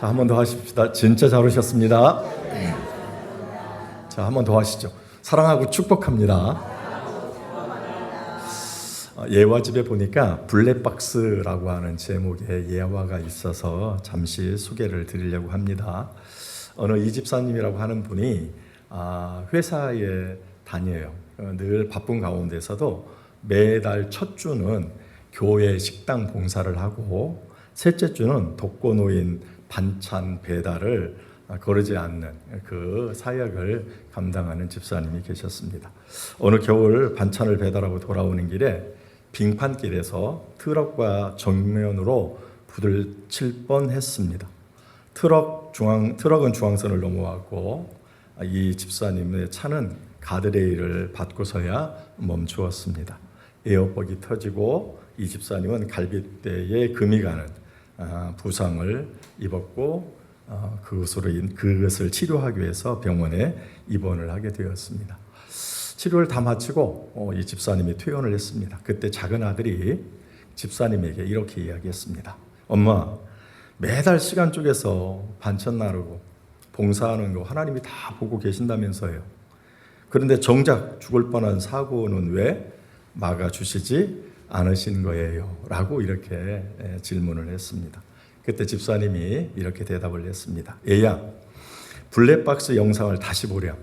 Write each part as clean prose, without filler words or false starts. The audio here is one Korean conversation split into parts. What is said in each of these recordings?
자, 한 번 더 하십시다. 진짜 잘 오셨습니다. 자, 한 번 더 하시죠. 사랑하고 축복합니다. 예화 집에 보니까 블랙박스라고 하는 제목의 예화가 있어서 잠시 소개를 드리려고 합니다. 어느 이 집사님이라고 하는 분이 회사에 다녀요. 늘 바쁜 가운데서도 매달 첫 주는 교회 식당 봉사를 하고 셋째 주는 독거노인 반찬 배달을 거르지 않는 그 사역을 감당하는 집사님이 계셨습니다. 어느 겨울 반찬을 배달하고 돌아오는 길에 빙판길에서 트럭과 정면으로 부딪힐 뻔했습니다. 트럭은 중앙선을 넘어왔고 이 집사님의 차는 가드레일을 받고서야 멈추었습니다. 에어백이 터지고 이 집사님은 갈비뼈에 금이 가는 부상을 입었고 그것을 치료하기 위해서 병원에 입원을 하게 되었습니다. 치료를 다 마치고 이 집사님이 퇴원을 했습니다. 그때 작은 아들이 집사님에게 이렇게 이야기했습니다. 엄마, 매달 시간 쪼개서 반찬 나르고 봉사하는 거 하나님이 다 보고 계신다면서요. 그런데 정작 죽을 뻔한 사고는 왜 막아주시지 않으신 거예요? 라고 이렇게 질문을 했습니다. 그때 집사님이 이렇게 대답을 했습니다. 얘야, 블랙박스 영상을 다시 보렴.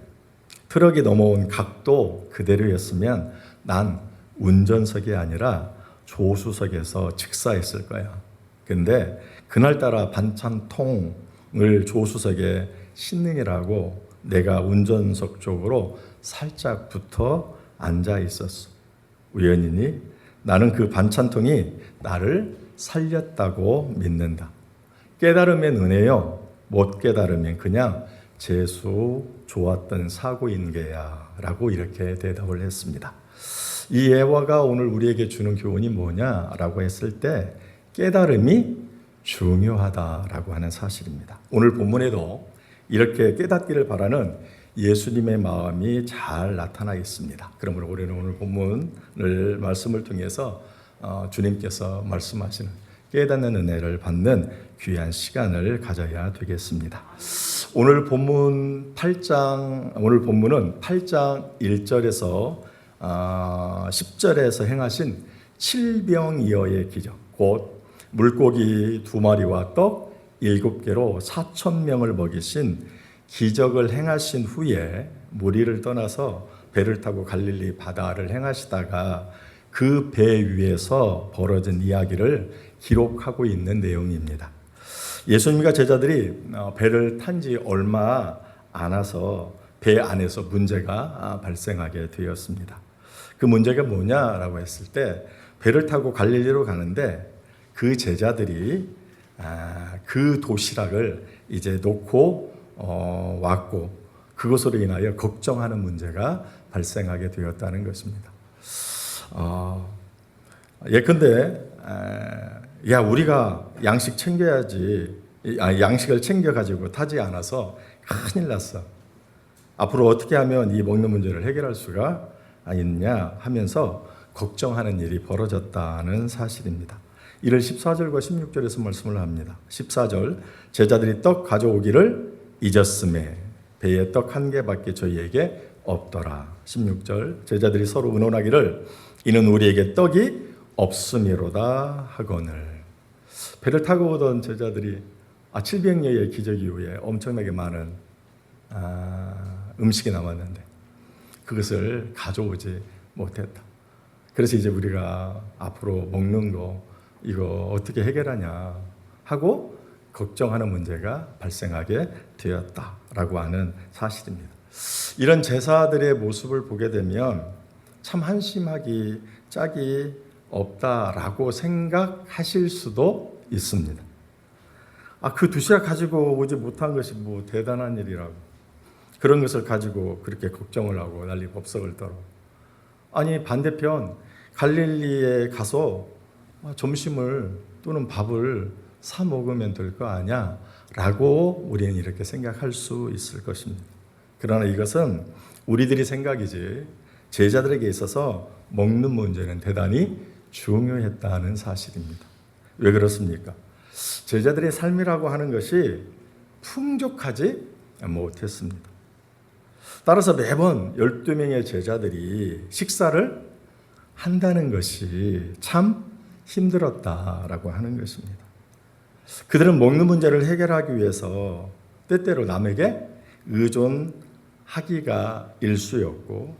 트럭이 넘어온 각도 그대로였으면 난 운전석이 아니라 조수석에서 직사했을 거야. 근데 그날따라 반찬통을 조수석에 싣느니라고 내가 운전석 쪽으로 살짝 붙어 앉아 있었어. 우연이니 나는 그 반찬통이 나를 살렸다고 믿는다. 깨달으면 은혜요. 못 깨달으면 그냥 재수 좋았던 사고인 게야 라고 이렇게 대답을 했습니다. 이 예화가 오늘 우리에게 주는 교훈이 뭐냐라고 했을 때 깨달음이 중요하다라고 하는 사실입니다. 오늘 본문에도 이렇게 깨닫기를 바라는 예수님의 마음이 잘 나타나 있습니다. 그러므로 우리는 오늘 본문을 말씀을 통해서 주님께서 말씀하시는 깨닫는 은혜를 받는 귀한 시간을 가져야 되겠습니다. 오늘 본문은 8장 1절에서 10절에서 행하신 칠병이어의 기적, 곧 물고기 2마리와 떡 7개로 4,000명을 먹이신 기적을 행하신 후에 무리를 떠나서 배를 타고 갈릴리 바다를 행하시다가 그 배 위에서 벌어진 이야기를 기록하고 있는 내용입니다. 예수님과 제자들이 배를 탄 지 얼마 안 와서 배 안에서 문제가 발생하게 되었습니다. 그 문제가 뭐냐라고 했을 때 배를 타고 갈릴리로 가는데 그 제자들이 그 도시락을 이제 놓고 왔고 그것으로 인하여 걱정하는 문제가 발생하게 되었다는 것입니다. 예컨대 야 우리가 양식 챙겨야지 양식을 챙겨가지고 타지 않아서 큰일 났어. 앞으로 어떻게 하면 이 먹는 문제를 해결할 수가 있냐 하면서 걱정하는 일이 벌어졌다는 사실입니다. 이를 14절과 16절에서 말씀을 합니다. 14절 제자들이 떡 가져오기를 잊었음에 배에 떡 1개밖에 저희에게 없더라. 16절 제자들이 서로 의논하기를 이는 우리에게 떡이 없음이로다 하거늘. 배를 타고 오던 제자들이 칠병여의 기적 이후에 엄청나게 많은 음식이 남았는데 그것을 가져오지 못했다. 그래서 이제 우리가 앞으로 먹는 거 이거 어떻게 해결하냐 하고 걱정하는 문제가 발생하게 되었다라고 하는 사실입니다. 이런 제사들의 모습을 보게 되면 참 한심하기 짝이 없다라고 생각하실 수도 있습니다. 그 도시락 가지고 오지 못한 것이 뭐 대단한 일이라고 그런 것을 가지고 그렇게 걱정을 하고 난리 법석을 떨어. 아니 반대편 갈릴리에 가서 점심을 또는 밥을 사 먹으면 될 거 아니야 라고 우리는 이렇게 생각할 수 있을 것입니다. 그러나 이것은 우리들이 생각이지 제자들에게 있어서 먹는 문제는 대단히 중요했다는 사실입니다. 왜 그렇습니까? 제자들의 삶이라고 하는 것이 풍족하지 못했습니다. 따라서 매번 12명의 제자들이 식사를 한다는 것이 참 힘들었다라고 하는 것입니다. 그들은 먹는 문제를 해결하기 위해서 때때로 남에게 의존하기가 일쑤였고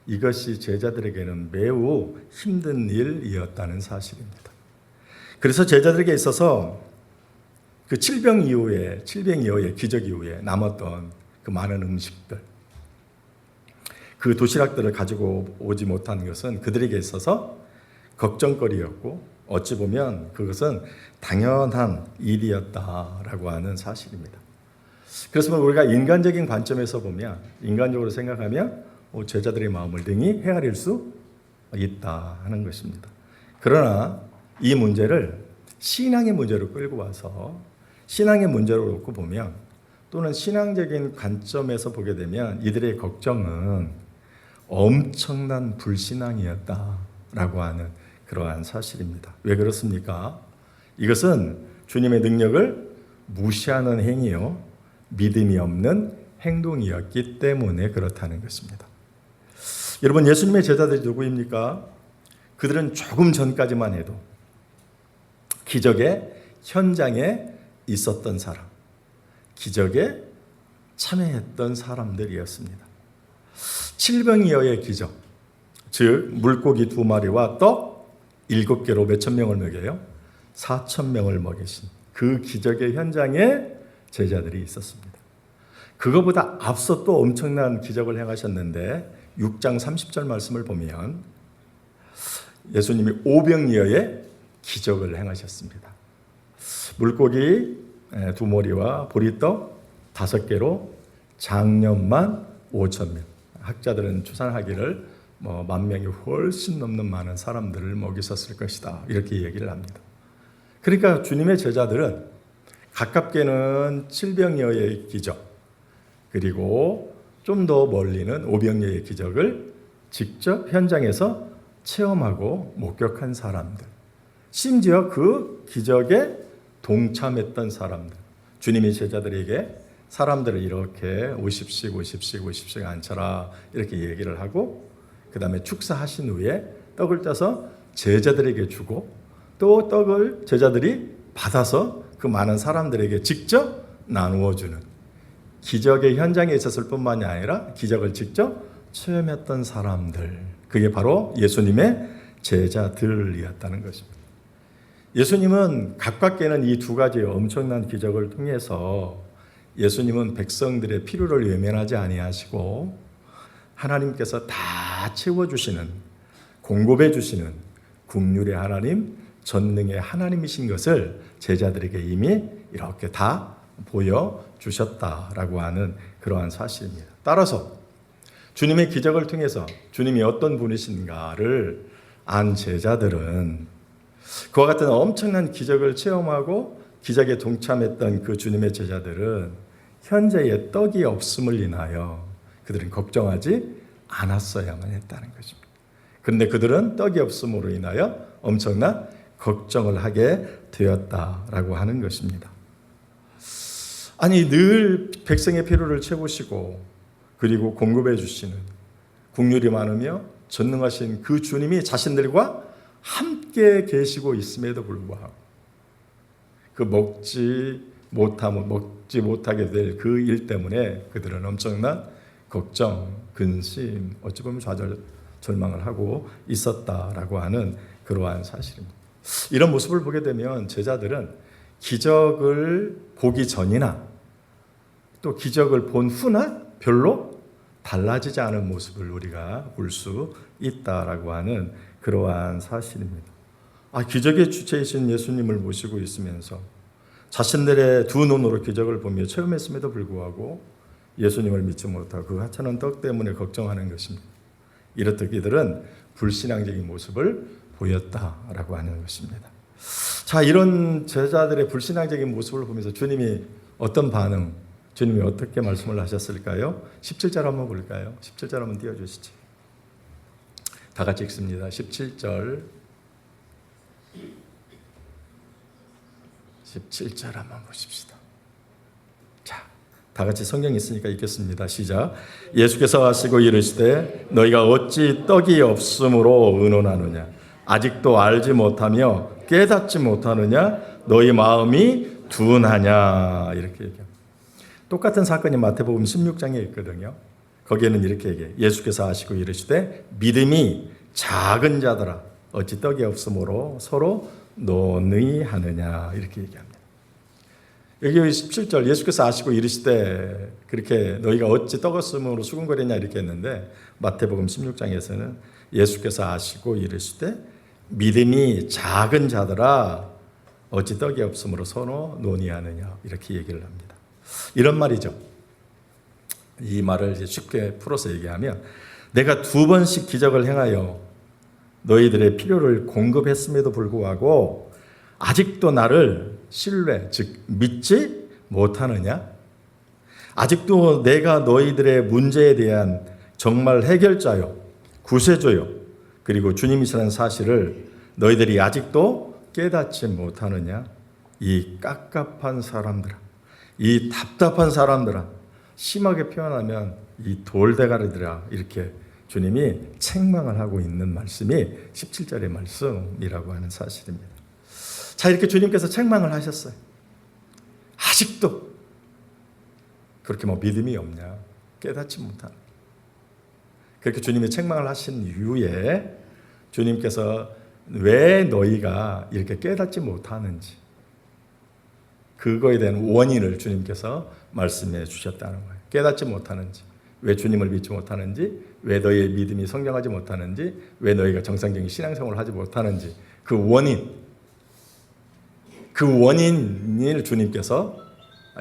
이것이 제자들에게는 매우 힘든 일이었다는 사실입니다. 그래서 제자들에게 있어서 그 칠병 이후에 기적 이후에 남았던 그 많은 음식들, 그 도시락들을 가지고 오지 못한 것은 그들에게 있어서 걱정거리였고 어찌 보면 그것은 당연한 일이었다라고 하는 사실입니다. 그래서 우리가 인간적인 관점에서 보면, 인간적으로 생각하면 제자들의 마음을 능히 헤아릴 수 있다 하는 것입니다. 그러나 이 문제를 신앙의 문제로 끌고 와서 신앙의 문제로 놓고 보면, 또는 신앙적인 관점에서 보게 되면 이들의 걱정은 엄청난 불신앙이었다라고 하는 그러한 사실입니다. 왜 그렇습니까? 이것은 주님의 능력을 무시하는 행위요, 믿음이 없는 행동이었기 때문에 그렇다는 것입니다. 여러분, 예수님의 제자들이 누구입니까? 그들은 조금 전까지만 해도 기적의 현장에 있었던 사람, 기적에 참여했던 사람들이었습니다. 칠병이어의 기적, 즉 물고기 2마리와 떡 7개로 몇천 명을 먹여요? 4천 명을 먹이신 그 기적의 현장에 제자들이 있었습니다. 그거보다 앞서 또 엄청난 기적을 행하셨는데 6장 30절 말씀을 보면 예수님이 오병이어의 기적을 행하셨습니다. 물고기 2마리와 보리떡 5개로 장년만 5천 명. 학자들은 추산하기를 10,000명이 훨씬 넘는 많은 사람들을 먹이셨을 것이다, 이렇게 얘기를 합니다. 그러니까 주님의 제자들은 가깝게는 칠병이어의 기적, 그리고 좀 더 멀리는 오병이어의 기적을 직접 현장에서 체험하고 목격한 사람들, 심지어 그 기적에 동참했던 사람들, 주님이 제자들에게 사람들을 이렇게 50씩 앉혀라 이렇게 얘기를 하고, 그 다음에 축사하신 후에 떡을 떼서 제자들에게 주고, 또 떡을 제자들이 받아서 그 많은 사람들에게 직접 나누어 주는 기적의 현장에 있었을 뿐만이 아니라 기적을 직접 체험했던 사람들, 그게 바로 예수님의 제자들이었다는 것입니다. 예수님은 가깝게는 이 2가지의 엄청난 기적을 통해서 예수님은 백성들의 필요를 외면하지 아니하시고 하나님께서 다 채워주시는, 공급해 주시는 긍휼의 하나님, 전능의 하나님이신 것을 제자들에게 이미 이렇게 다 보여주셨다라고 하는 그러한 사실입니다. 따라서 주님의 기적을 통해서 주님이 어떤 분이신가를 안 제자들은 그와 같은 엄청난 기적을 체험하고 기적에 동참했던 그 주님의 제자들은 현재의 떡이 없음을 인하여 그들은 걱정하지 않았어야만 했다는 것입니다. 그런데 그들은 떡이 없음으로 인하여 엄청난 걱정을 하게 되었다라고 하는 것입니다. 아니, 늘 백성의 필요를 채우시고 그리고 공급해 주시는 긍휼이 많으며 전능하신 그 주님이 자신들과 함께 계시고 있음에도 불구하고 그 먹지 못하게 될 그 일 때문에 그들은 엄청난 걱정, 근심, 어찌 보면 좌절, 절망을 하고 있었다라고 하는 그러한 사실입니다. 이런 모습을 보게 되면 제자들은 기적을 보기 전이나 또 기적을 본 후나 별로 달라지지 않은 모습을 우리가 볼 수 있다라고 하는 그러한 사실입니다. 기적의 주체이신 예수님을 모시고 있으면서 자신들의 2눈으로 기적을 보며 체험했음에도 불구하고 예수님을 믿지 못하고 그 하찮은 떡 때문에 걱정하는 것입니다. 이렇듯 이들은 불신앙적인 모습을 보였다라고 하는 것입니다. 자, 이런 제자들의 불신앙적인 모습을 보면서 주님이 어떤 반응, 주님이 어떻게 말씀을 하셨을까요? 17절 한번 볼까요? 17절 한번 띄워주시죠. 다 같이 읽습니다. 17절 17절 한번 보십시다. 자, 다 같이 성경 있으니까 읽겠습니다. 시작. 예수께서 하시고 이르시되 너희가 어찌 떡이 없으므로 의논하느냐 아직도 알지 못하며 깨닫지 못하느냐 너희 마음이 둔하냐 이렇게 얘기합니다. 똑같은 사건이 마태복음 16장에 있거든요. 거기에는 이렇게 얘기해요. 예수께서 하시고 이르시되 믿음이 작은 자들아 어찌 떡이 없으므로 서로 논의하느냐 이렇게 얘기합니다. 여기 17절 예수께서 하시고 이르시되 그렇게 너희가 어찌 떡 없으므로 수군거리냐 이렇게 했는데 마태복음 16장에서는 예수께서 하시고 이르시되 믿음이 작은 자들아 어찌 떡이 없으므로 서로 논의하느냐 이렇게 얘기를 합니다. 이런 말이죠. 이 말을 이제 쉽게 풀어서 얘기하면 내가 2번씩 기적을 행하여 너희들의 필요를 공급했음에도 불구하고 아직도 나를 신뢰 즉 믿지 못하느냐? 아직도 내가 너희들의 문제에 대한 정말 해결자요 구세주요 그리고 주님이시라는 사실을 너희들이 아직도 깨닫지 못하느냐? 이 깝깝한 사람들아 이 답답한 사람들아 심하게 표현하면 이 돌대가리들아 이렇게 주님이 책망을 하고 있는 말씀이 17절의 말씀이라고 하는 사실입니다. 자, 이렇게 주님께서 책망을 하셨어요. 아직도 그렇게 믿음이 없냐 깨닫지 못하는 그렇게 주님이 책망을 하신 이후에 주님께서 왜 너희가 이렇게 깨닫지 못하는지 그거에 대한 원인을 주님께서 말씀해 주셨다는 거예요. 깨닫지 못하는지, 왜 주님을 믿지 못하는지, 왜 너희의 믿음이 성장하지 못하는지, 왜 너희가 정상적인 신앙생활을 하지 못하는지 그 원인을 주님께서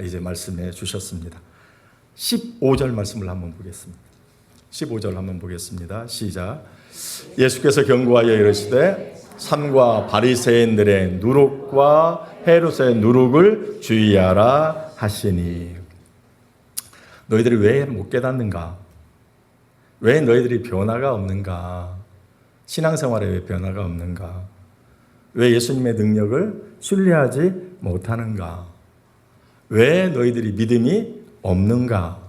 이제 말씀해 주셨습니다. 15절 말씀을 한번 보겠습니다. 15절 한번 보겠습니다. 시작. 예수께서 경고하여 이르시되 삼과 바리새인들의 누룩과 헤롯의 누룩을 주의하라 하시니 너희들이 왜 못 깨닫는가? 왜 너희들이 변화가 없는가? 신앙생활에 왜 변화가 없는가? 왜 예수님의 능력을 신뢰하지 못하는가? 왜 너희들이 믿음이 없는가?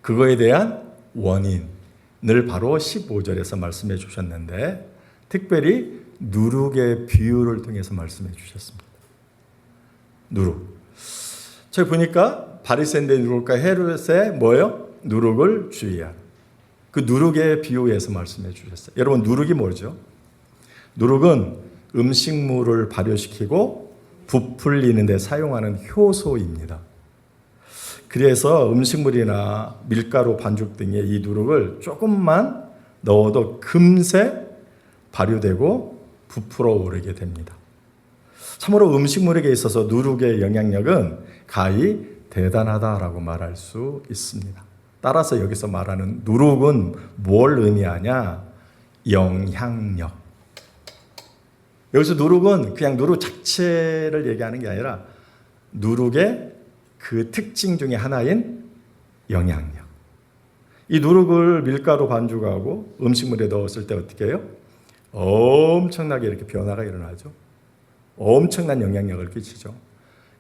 그거에 대한 원인을 바로 15절에서 말씀해 주셨는데 특별히 누룩의 비유를 통해서 말씀해 주셨습니다. 누룩. 저기 보니까 바리새인의 누룩과 헤롯의 뭐예요? 누룩을 주의하라. 그 누룩의 비유에서 말씀해 주셨어요. 여러분 누룩이 뭐죠? 누룩은 음식물을 발효시키고 부풀리는 데 사용하는 효소입니다. 그래서 음식물이나 밀가루 반죽 등에 이 누룩을 조금만 넣어도 금세 발효되고 부풀어 오르게 됩니다. 참으로 음식물에게 있어서 누룩의 영향력은 가히 대단하다라고 말할 수 있습니다. 따라서 여기서 말하는 누룩은 뭘 의미하냐? 영향력. 여기서 누룩은 그냥 누룩 자체를 얘기하는 게 아니라 누룩의 그 특징 중에 하나인 영향력. 이 누룩을 밀가루 반죽하고 음식물에 넣었을 때 어떻게 해요? 엄청나게 이렇게 변화가 일어나죠. 엄청난 영향력을 끼치죠.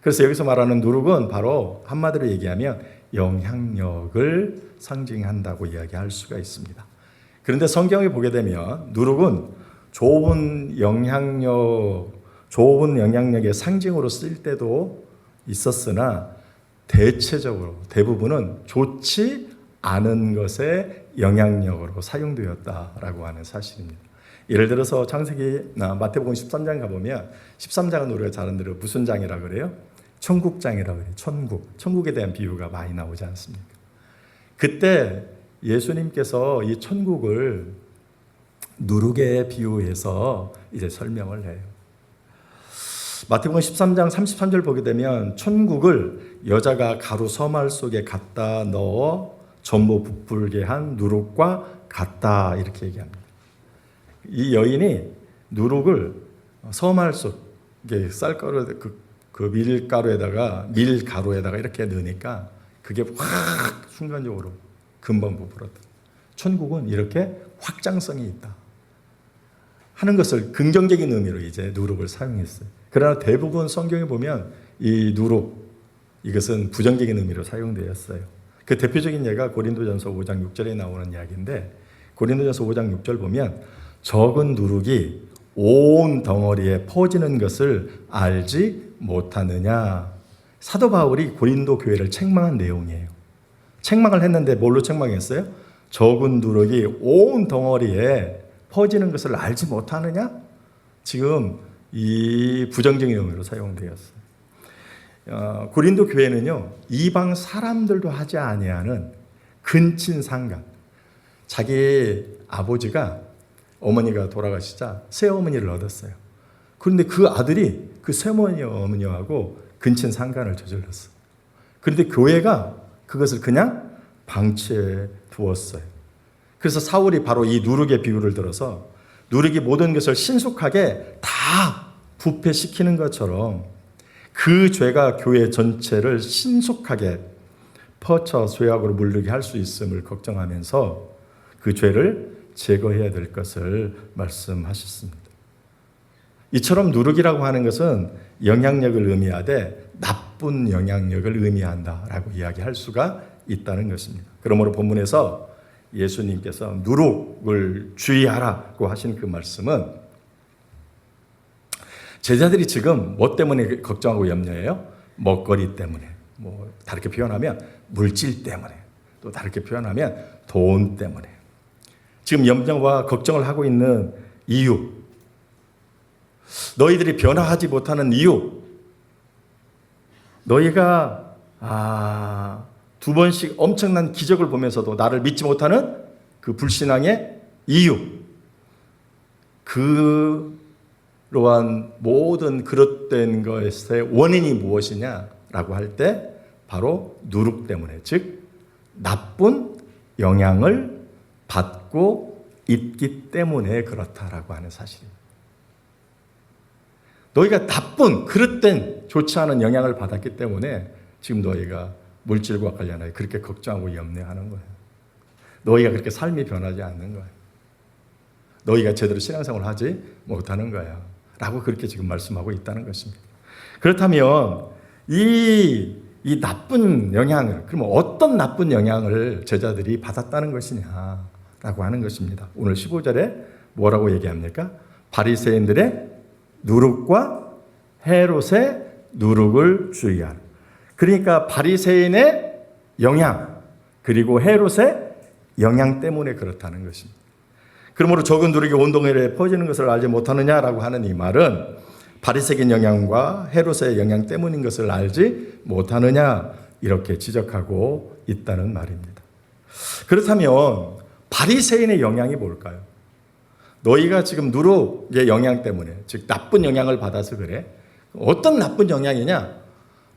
그래서 여기서 말하는 누룩은 바로 한마디로 얘기하면 영향력을 상징한다고 이야기할 수가 있습니다. 그런데 성경에 보게 되면 누룩은 좋은 영향력의 상징으로 쓰일 때도 있었으나 대체적으로 대부분은 좋지 않은 것의 영향력으로 사용되었다라고 하는 사실입니다. 예를 들어서 마태복음 13장 가보면 13장은 우리가 잘 아는 대로 무슨 장이라 그래요? 천국장이라고 그래요. 천국에 대한 비유가 많이 나오지 않습니까? 그때 예수님께서 이 천국을 누룩에 비유해서 이제 설명을 해요. 마태복음 13장 33절 보게 되면 천국을 여자가 가루 서말 속에 갖다 넣어 전부 부풀게 한 누룩과 같다 이렇게 얘기합니다. 이 여인이 누룩을 서말 속에 쌀가루 그 밀가루에다가 이렇게 넣으니까 그게 확 순간적으로 금방 부풀었다. 천국은 이렇게 확장성이 있다 하는 것을 긍정적인 의미로 이제 누룩을 사용했어요. 그러나 대부분 성경에 보면 이 누룩, 이것은 부정적인 의미로 사용되었어요. 그 대표적인 예가 고린도전서 5장 6절에 나오는 이야기인데, 고린도전서 5장 6절 보면 적은 누룩이 온 덩어리에 퍼지는 것을 알지 못하느냐. 사도 바울이 고린도 교회를 책망한 내용이에요. 책망을 했는데 뭘로 책망했어요? 적은 누룩이 온 덩어리에 퍼지는 것을 알지 못하느냐? 지금 이 부정적인 의미로 사용되었어요. 고린도 교회는요, 이방 사람들도 하지 아니하는 근친상간, 자기 아버지가, 어머니가 돌아가시자 새어머니를 얻었어요. 그런데 그 아들이 그 새어머니하고 근친상간을 저질렀어요. 그런데 교회가 그것을 그냥 방치해 두었어요. 그래서 사울이 바로 이 누룩의 비유를 들어서 누룩이 모든 것을 신속하게 다 부패시키는 것처럼 그 죄가 교회 전체를 신속하게 퍼쳐 죄악으로 물들게 할 수 있음을 걱정하면서 그 죄를 제거해야 될 것을 말씀하셨습니다. 이처럼 누룩이라고 하는 것은 영향력을 의미하되 나쁜 영향력을 의미한다라고 이야기할 수가 있다는 것입니다. 그러므로 본문에서 예수님께서 누룩을 주의하라고 하신 그 말씀은 제자들이 지금 뭐 때문에 걱정하고 염려해요? 먹거리 때문에, 뭐 다르게 표현하면 물질 때문에, 또 다르게 표현하면 돈 때문에 지금 염려와 걱정을 하고 있는 이유, 너희들이 변화하지 못하는 이유, 너희가 두 번씩 엄청난 기적을 보면서도 나를 믿지 못하는 그 불신앙의 이유, 그러한 모든 그릇된 것의 원인이 무엇이냐라고 할 때 바로 누룩 때문에, 즉 나쁜 영향을 받고 있기 때문에 그렇다라고 하는 사실입니다. 너희가 나쁜 그릇된 좋지 않은 영향을 받았기 때문에 지금 너희가 물질과 관련하여 그렇게 걱정하고 염려하는 거예요. 너희가 그렇게 삶이 변하지 않는 거예요. 너희가 제대로 신앙생활을 하지 못하는 거야 라고 그렇게 지금 말씀하고 있다는 것입니다. 그렇다면 이 나쁜 영향을, 그러면 어떤 나쁜 영향을 제자들이 받았다는 것이냐라고 하는 것입니다. 오늘 15절에 뭐라고 얘기합니까? 바리새인들의 누룩과 헤롯의 누룩을 주의하라. 그러니까 바리새인의 영향, 그리고 헤롯의 영향 때문에 그렇다는 것입니다. 그러므로 적은 누룩이 온 덩어리에 퍼지는 것을 알지 못하느냐라고 하는 이 말은 바리새인 영향과 헤롯의 영향 때문인 것을 알지 못하느냐, 이렇게 지적하고 있다는 말입니다. 그렇다면 바리새인의 영향이 뭘까요? 너희가 지금 누룩의 영향 때문에, 즉 나쁜 영향을 받아서 그래. 어떤 나쁜 영향이냐?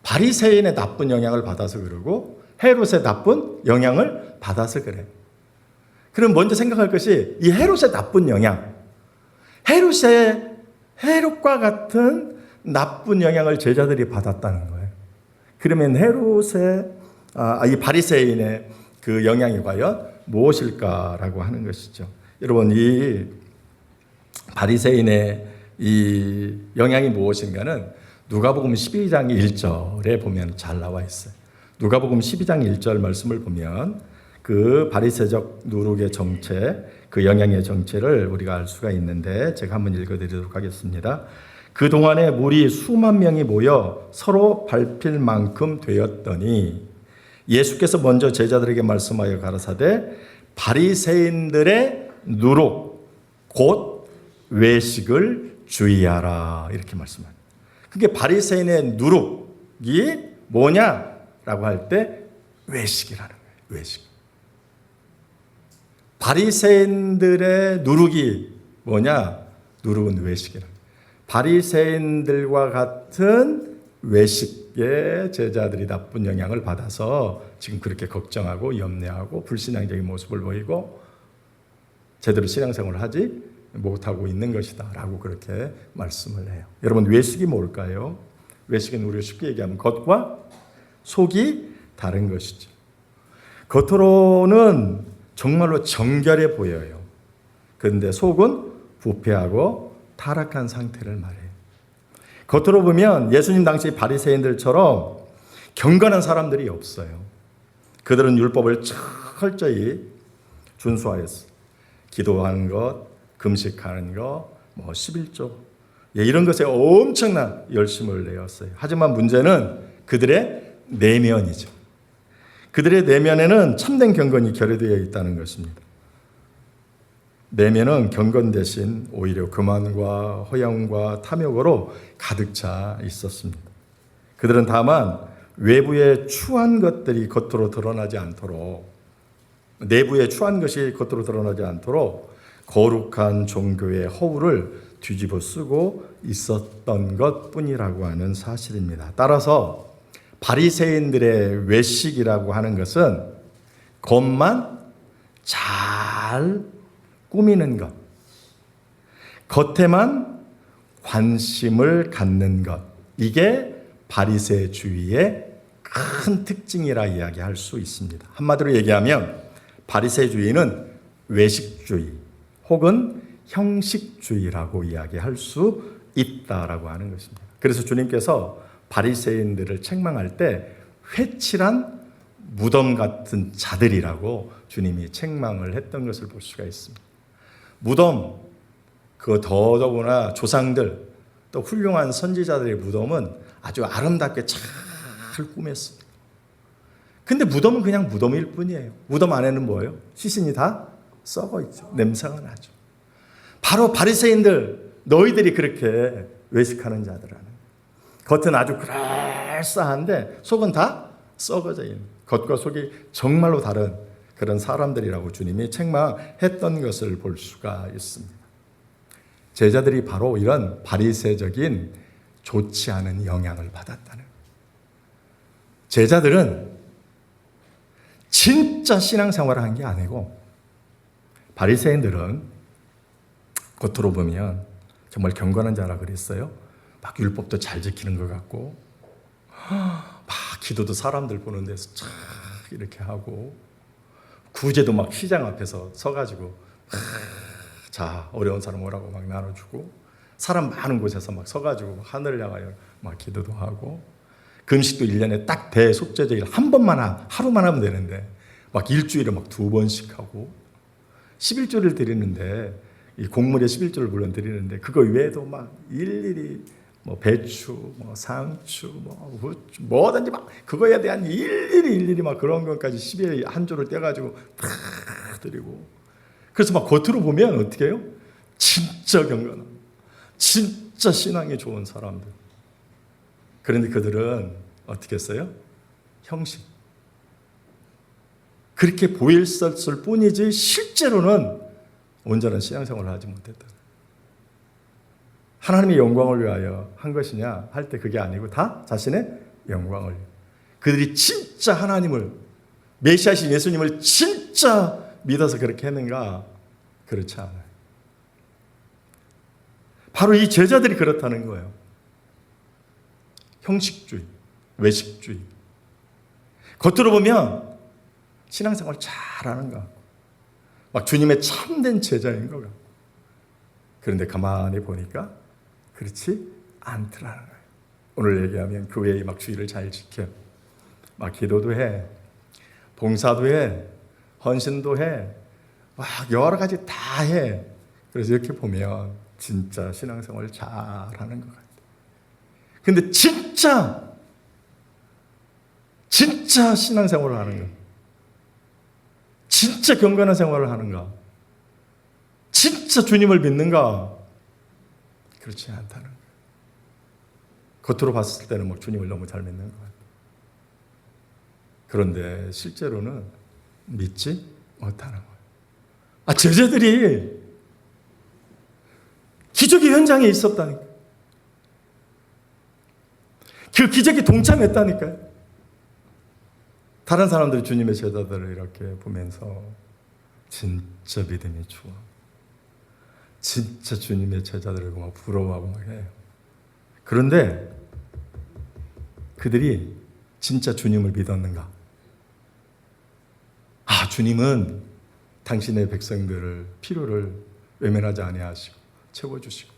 바리새인의 나쁜 영향을 받아서 그러고 헤롯의 나쁜 영향을 받아서 그래. 그럼 먼저 생각할 것이 이 헤롯의 나쁜 영향, 헤롯과 같은 나쁜 영향을 제자들이 받았다는 거예요. 그러면 헤롯의 이 바리새인의 그 영향이 과연 무엇일까라고 하는 것이죠. 여러분, 이 바리새인의 이 영향이 무엇인가는 누가복음 12장 1절에 보면 잘 나와 있어요. 누가복음 12장 1절 말씀을 보면 그 바리새적 누룩의 정체, 그 영향의 정체를 우리가 알 수가 있는데 제가 한번 읽어드리도록 하겠습니다. 그동안에 무리 수만 명이 모여 서로 밟힐 만큼 되었더니 예수께서 먼저 제자들에게 말씀하여 가라사대 바리새인들의 누룩 곧 외식을 주의하라, 이렇게 말씀합니다. 그게 바리새인의 누룩이 뭐냐라고 할 때 외식이라는 거예요. 외식. 바리새인들의 누룩이 뭐냐? 누룩은 외식이라. 바리새인들과 같은 외식의 제자들이 나쁜 영향을 받아서 지금 그렇게 걱정하고 염려하고 불신앙적인 모습을 보이고 제대로 신앙생활을 하지 못하고 있는 것이다 라고 그렇게 말씀을 해요. 여러분, 외식이 뭘까요? 외식은 우리가 쉽게 얘기하면 겉과 속이 다른 것이죠. 겉으로는 정말로 정결해 보여요. 그런데 속은 부패하고 타락한 상태를 말해요. 겉으로 보면 예수님 당시 바리새인들처럼 경건한 사람들이 없어요. 그들은 율법을 철저히 준수하였어요. 기도하는 것, 금식하는 것, 11조 이런 것에 엄청난 열심을 내었어요. 하지만 문제는 그들의 내면이죠. 그들의 내면에는 참된 경건이 결여되어 있다는 것입니다. 내면은 경건 대신 오히려 교만과 허영과 탐욕으로 가득 차 있었습니다. 그들은 다만 외부의 추한 것들이 겉으로 드러나지 않도록, 내부의 추한 것이 겉으로 드러나지 않도록 거룩한 종교의 허울을 뒤집어 쓰고 있었던 것뿐이라고 하는 사실입니다. 따라서 바리새인들의 외식이라고 하는 것은 겉만 잘 꾸미는 것, 겉에만 관심을 갖는 것, 이게 바리새주의의 큰 특징이라 이야기할 수 있습니다. 한마디로 얘기하면 바리새주의는 외식주의 혹은 형식주의라고 이야기할 수 있다라고 하는 것입니다. 그래서 주님께서 바리새인들을 책망할 때 회칠한 무덤 같은 자들이라고 주님이 책망을 했던 것을 볼 수가 있습니다. 무덤, 그 더더구나 조상들, 또 훌륭한 선지자들의 무덤은 아주 아름답게 잘 꾸몄습니다. 근데 무덤은 그냥 무덤일 뿐이에요. 무덤 안에는 뭐예요? 시신이 다 썩어 있죠. 냄새가 나죠. 바로 바리새인들, 너희들이 그렇게 외식하는 자들아는 겉은 아주 그럴싸한데 속은 다 썩어져 있는, 겉과 속이 정말로 다른 그런 사람들이라고 주님이 책망했던 것을 볼 수가 있습니다. 제자들이 바로 이런 바리새적인 좋지 않은 영향을 받았다는 거예요. 제자들은 진짜 신앙생활을 한 게 아니고 바리새인들은 겉으로 보면 정말 경건한 자라 그랬어요. 막 율법도 잘 지키는 것 같고 막 기도도 사람들 보는 데서 쫙 이렇게 하고 구제도 막 시장 앞에서 서가지고 자 어려운 사람 오라고 막 나눠주고 사람 많은 곳에서 막 서가지고 하늘을 향하여 막 기도도 하고 금식도 1년에 딱 대속죄제일 한 번만 하루만 하면 되는데 막 일주일에 막 2번씩 하고 11조를 드리는데 이 곡물의 11조를 물론 드리는데 그거 외에도 막 일일이 뭐 배추, 뭐 상추, 뭐 후추, 뭐든지 막 그거에 대한 일일이 막 그런 것까지 10일 한 조를 떼가지고 다 드리고 그래서 막 겉으로 보면 어떻게 해요? 진짜 경건한, 진짜 신앙이 좋은 사람들. 그런데 그들은 어떻게 했어요? 형식. 그렇게 보였을 뿐이지 실제로는 온전한 신앙생활을 하지 못했다. 하나님의 영광을 위하여 한 것이냐 할 때 그게 아니고 다 자신의 영광을. 그들이 진짜 하나님을, 메시아신 예수님을 진짜 믿어서 그렇게 했는가? 그렇지 않아요. 바로 이 제자들이 그렇다는 거예요. 형식주의, 외식주의. 겉으로 보면 신앙생활 잘하는 것 같고 막 주님의 참된 제자인 것 같고 그런데 가만히 보니까 그렇지 않더라는 거예요. 오늘 얘기하면 교회에 막 주의를 잘 지켜 막 기도도 해, 봉사도 해, 헌신도 해, 막 여러 가지 다 해. 그래서 이렇게 보면 진짜 신앙생활을 잘하는 것 같아요. 근데 진짜 신앙생활을 하는 거, 진짜 경건한 생활을 하는가, 진짜 주님을 믿는가? 그렇지 않다는 거예요. 겉으로 봤을 때는 뭐 주님을 너무 잘 믿는 것 같아요. 그런데 실제로는 믿지 못하는 거예요. 제자들이 기적의 현장에 있었다니까. 그 기적에 동참했다니까요. 다른 사람들이 주님의 제자들을 이렇게 보면서 진짜 믿음이 좋아, 진짜 주님의 제자들을 막 부러워하고 막 해요. 그런데 그들이 진짜 주님을 믿었는가? 주님은 당신의 백성들을 필요를 외면하지 아니하시고 채워주시고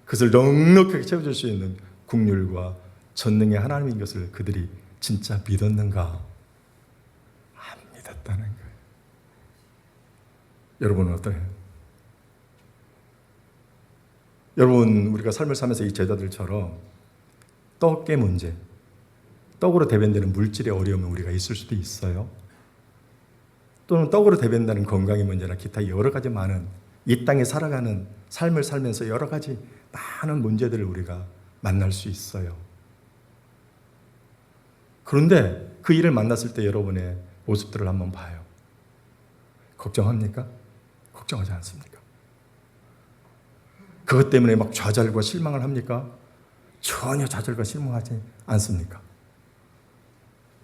그것을 넉넉하게 채워줄 수 있는 긍휼과 전능의 하나님인 것을 그들이 진짜 믿었는가? 안 믿었다는 거예요. 여러분은 어떠해요? 여러분, 우리가 삶을 살면서 이 제자들처럼 떡의 문제, 떡으로 대변되는 물질의 어려움이 우리가 있을 수도 있어요. 또는 떡으로 대변되는 건강의 문제나 기타 여러 가지 많은 이 땅에 살아가는 삶을 살면서 여러 가지 많은 문제들을 우리가 만날 수 있어요. 그런데 그 일을 만났을 때 여러분의 모습들을 한번 봐요. 걱정합니까? 걱정하지 않습니까? 그것 때문에 막 좌절과 실망을 합니까? 전혀 좌절과 실망하지 않습니까?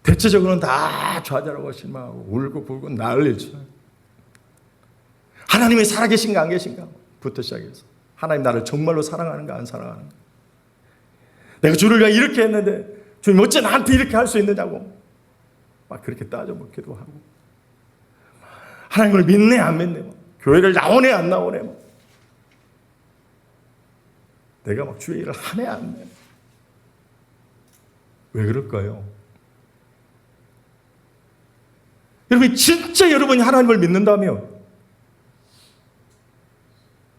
대체적으로는 다 좌절하고 실망하고 울고 불고 난리를 쳐요. 하나님이 살아계신가 안 계신가 부터 시작해서 하나님 나를 정말로 사랑하는가 안 사랑하는가, 내가 주를 위해 이렇게 했는데 주님 어째 나한테 이렇게 할 수 있느냐고 막 그렇게 따져먹기도 하고, 하나님을 믿네 안 믿네, 교회를 나오네 안 나오네, 내가 막 주의 일을 하네 안 해. 왜 그럴까요? 여러분, 진짜 여러분이 하나님을 믿는다면,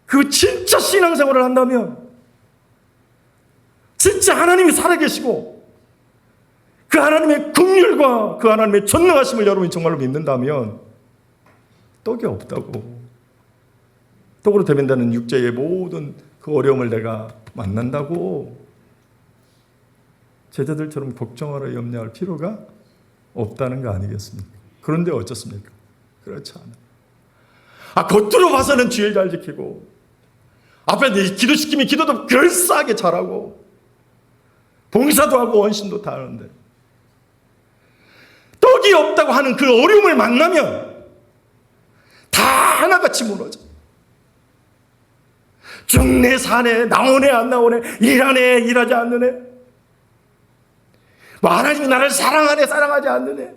그 진짜 신앙생활을 한다면, 진짜 하나님이 살아계시고 그 하나님의 긍휼과 그 하나님의 전능하심을 여러분이 정말로 믿는다면 떡이 없다고, 떡으로 대변되는 육체의 모든 그 어려움을 내가 만난다고 제자들처럼 걱정하라 염려할 필요가 없다는 거 아니겠습니까? 그런데 어쩌습니까? 그렇지 않아요. 겉으로 봐서는 주일 잘 지키고 앞에 기도시키면 기도도 그럴싸하게 잘하고 봉사도 하고 원신도 다 하는데 떡이 없다고 하는 그 어려움을 만나면 다 하나같이 무너져. 죽네 사네, 나오네 안 나오네, 일하네 일하지 않느네, 하나님이 나를 사랑하네 사랑하지 않느네.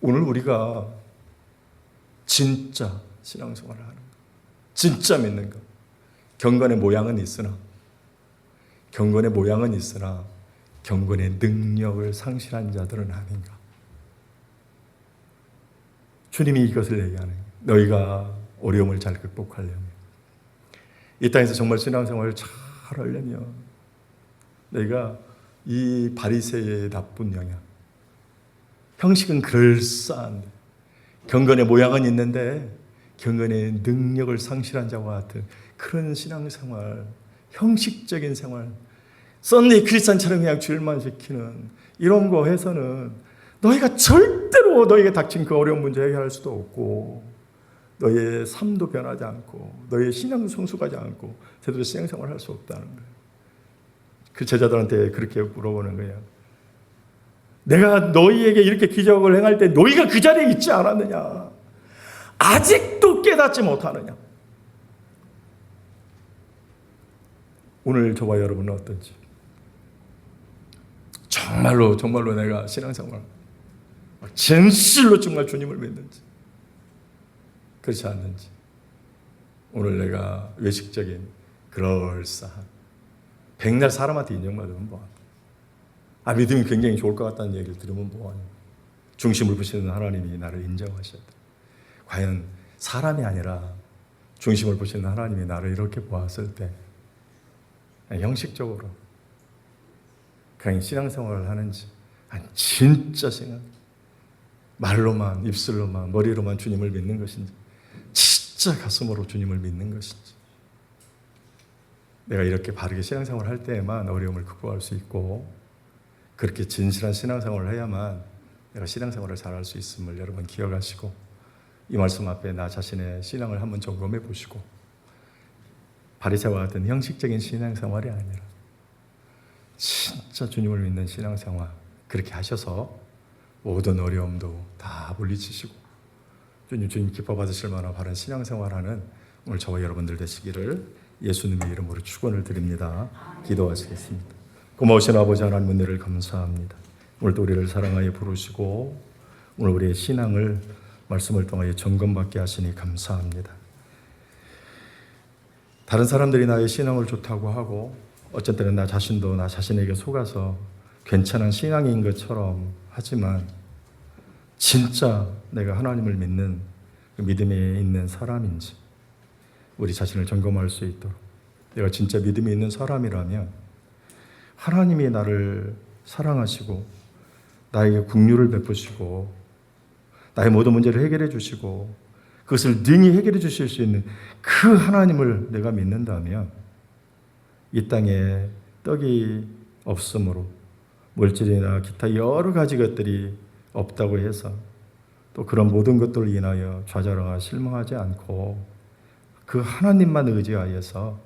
오늘 우리가 진짜 신앙생활을 하는 것, 진짜 믿는 것, 경건의 모양은 있으나 경건의 능력을 상실한 자들은 아닌가. 주님이 이것을 얘기하는 거예요. 너희가 어려움을 잘 극복하려면, 이 땅에서 정말 신앙생활을 잘 하려면 너희가 이 바리새의 나쁜 영향, 형식은 그럴싸한데 경건의 모양은 있는데 경건의 능력을 상실한 자와 같은 그런 신앙생활, 형식적인 생활, 썬데이 크리스찬처럼 그냥 주일만 지키는 이런 거 해서는 너희가 절대로 너희에게 닥친 그 어려운 문제 해결할 수도 없고, 너희의 삶도 변하지 않고 너희의 신앙도 성숙하지 않고 제대로 신앙생활을 할 수 없다는 거예요. 그 제자들한테 그렇게 물어보는 거예요. 내가 너희에게 이렇게 기적을 행할 때 너희가 그 자리에 있지 않았느냐? 아직도 깨닫지 못하느냐? 오늘 저와 여러분은 어떤지, 정말로 내가 신앙생활 진실로 정말 주님을 믿는지, 그렇지 않는지, 오늘 내가 외식적인 그럴싸한 백날 사람한테 인정받으면 뭐하냐, 믿음이 굉장히 좋을 것 같다는 얘기를 들으면 뭐하냐, 중심을 보시는 하나님이 나를 인정하셔야 돼. 과연 사람이 아니라 중심을 보시는 하나님이 나를 이렇게 보았을 때 형식적으로 그냥 신앙생활을 하는지, 진짜 말로만, 입술로만, 머리로만 주님을 믿는 것인지, 진짜 가슴으로 주님을 믿는 것인지. 내가 이렇게 바르게 신앙생활을 할 때에만 어려움을 극복할 수 있고, 그렇게 진실한 신앙생활을 해야만 내가 신앙생활을 잘할 수 있음을 여러분 기억하시고, 이 말씀 앞에 나 자신의 신앙을 한번 점검해 보시고, 바리새와 같은 형식적인 신앙생활이 아니라 진짜 주님을 믿는 신앙생활, 그렇게 하셔서 모든 어려움도 다 물리치시고 주님 기뻐 받으실 만한 바른 신앙생활하는 오늘 저와 여러분들 되시기를 예수님의 이름으로 축원을 드립니다. 기도하시겠습니다. 고마우신 아버지 하나님, 은혜를 감사합니다. 오늘도 우리를 사랑하여 부르시고 오늘 우리의 신앙을 말씀을 통하여 점검받게 하시니 감사합니다. 다른 사람들이 나의 신앙을 좋다고 하고 어쩐 때는 나 자신도 나 자신에게 속아서 괜찮은 신앙인 것처럼 하지만 진짜 내가 하나님을 믿는 그 믿음에 있는 사람인지 우리 자신을 점검할 수 있도록, 내가 진짜 믿음이 있는 사람이라면 하나님이 나를 사랑하시고 나에게 긍휼을 베푸시고 나의 모든 문제를 해결해 주시고 그것을 능히 해결해 주실 수 있는 그 하나님을 내가 믿는다면 이 땅에 떡이 없으므로 물질이나 기타 여러 가지 것들이 없다고 해서 또 그런 모든 것들을 인하여 좌절하거나 실망하지 않고 그 하나님만 의지하여서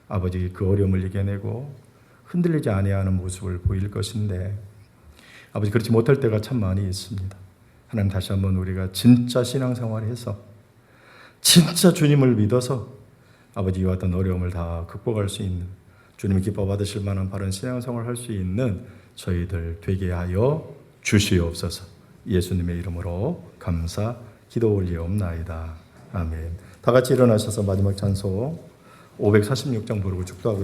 아버지 그 어려움을 이겨내고 흔들리지 아니하는 모습을 보일 것인데 아버지 그렇지 못할 때가 참 많이 있습니다. 하나님 다시 한번 우리가 진짜 신앙생활을 해서 진짜 주님을 믿어서 아버지 이와 같은 어려움을 다 극복할 수 있는 주님이 기뻐 받으실 만한 바른 신앙생활을 할 수 있는 저희들 되게 하여 주시옵소서. 예수님의 이름으로 감사 기도 올리옵나이다. 아멘. 다 같이 일어나셔서 마지막 찬송 546장 부르고 축도하고